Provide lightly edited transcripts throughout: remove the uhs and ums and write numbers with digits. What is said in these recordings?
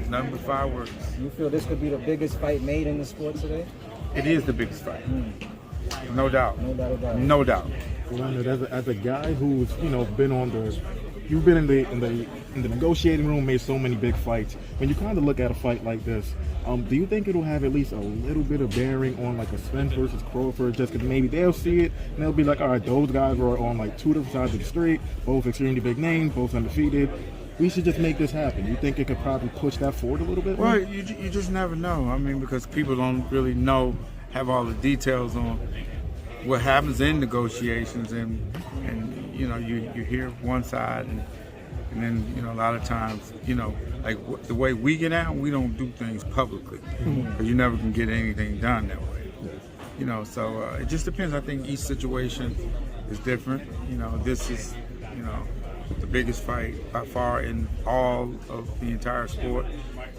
Nothing but fireworks. You feel this could be the biggest fight made in the sport today? It is the biggest fight. No doubt. No doubt about it. No doubt. Leonard, as a guy who's been on you've been in the negotiating room, made so many big fights. When you kind of look at a fight like this, do you think it'll have at least a little bit of bearing on like a Spence versus Crawford? Just because maybe they'll see it and they'll be like, all right, those guys were on like two different sides of the street, both extremely big names, both undefeated. We should just make this happen. You think it could probably push that forward a little bit? Well, you just never know. I mean, because people don't really have all the details on what happens in negotiations, and you hear one side, and then a lot of times like the way we get out, we don't do things publicly because you never can get anything done that way. So it just depends. I think each situation is different. This is the biggest fight by far in all of the entire sport,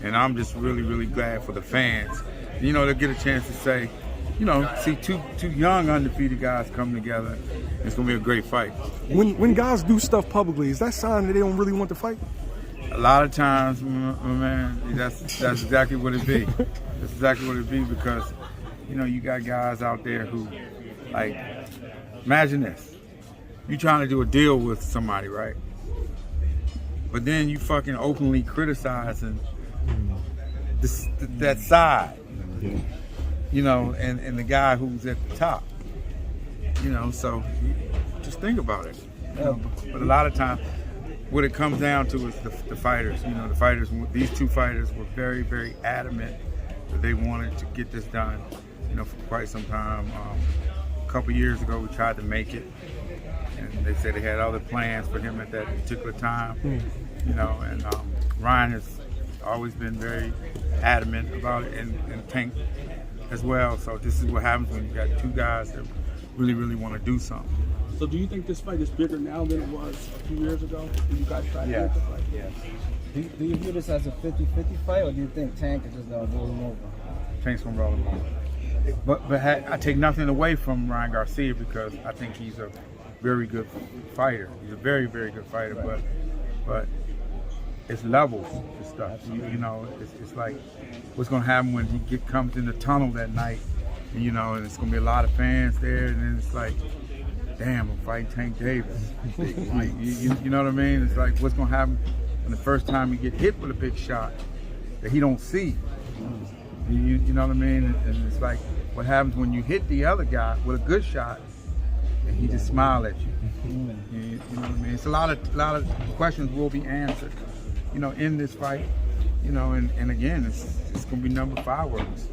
and I'm just really, really glad for the fans. They'll get a chance to say, see two young undefeated guys come together. It's gonna be a great fight. When guys do stuff publicly, is that a sign that they don't really want to fight? A lot of times, my man, that's exactly what it be. That's exactly what it be, because you got guys out there who, like, imagine this. You trying to do a deal with somebody, right? But then you fucking openly criticizing that side, and the guy who's at the top, so just think about it. But a lot of times, what it comes down to is the fighters. The fighters. These two fighters were very, very adamant that they wanted to get this done. For quite some time. A couple years ago, we tried to make it, and they said they had other plans for him at that particular time. And Ryan has always been very adamant about it, and Tank as well. So this is what happens when you got two guys that really, really want to do something. So do you think this fight is bigger now than it was a few years ago when you guys tried to make the fight? Yes. Do you view this as a 50-50 fight, or do you think Tank is just going to roll him over? Tank's going to roll him over. But I take nothing away from Ryan Garcia, because I think he's a very good fighter. He's a very, very good fighter, but it's levels and stuff. It's like what's going to happen when he comes in the tunnel that night, and it's going to be a lot of fans there, and then it's like, damn, I'm fighting Tank Davis. You know what I mean? It's like, what's going to happen when the first time you get hit with a big shot that he don't see? You know what I mean? And it's like, what happens when you hit the other guy with a good shot and he just smile at you? You know what I mean? It's a lot of questions will be answered, in this fight. And again, it's going to be number fireworks.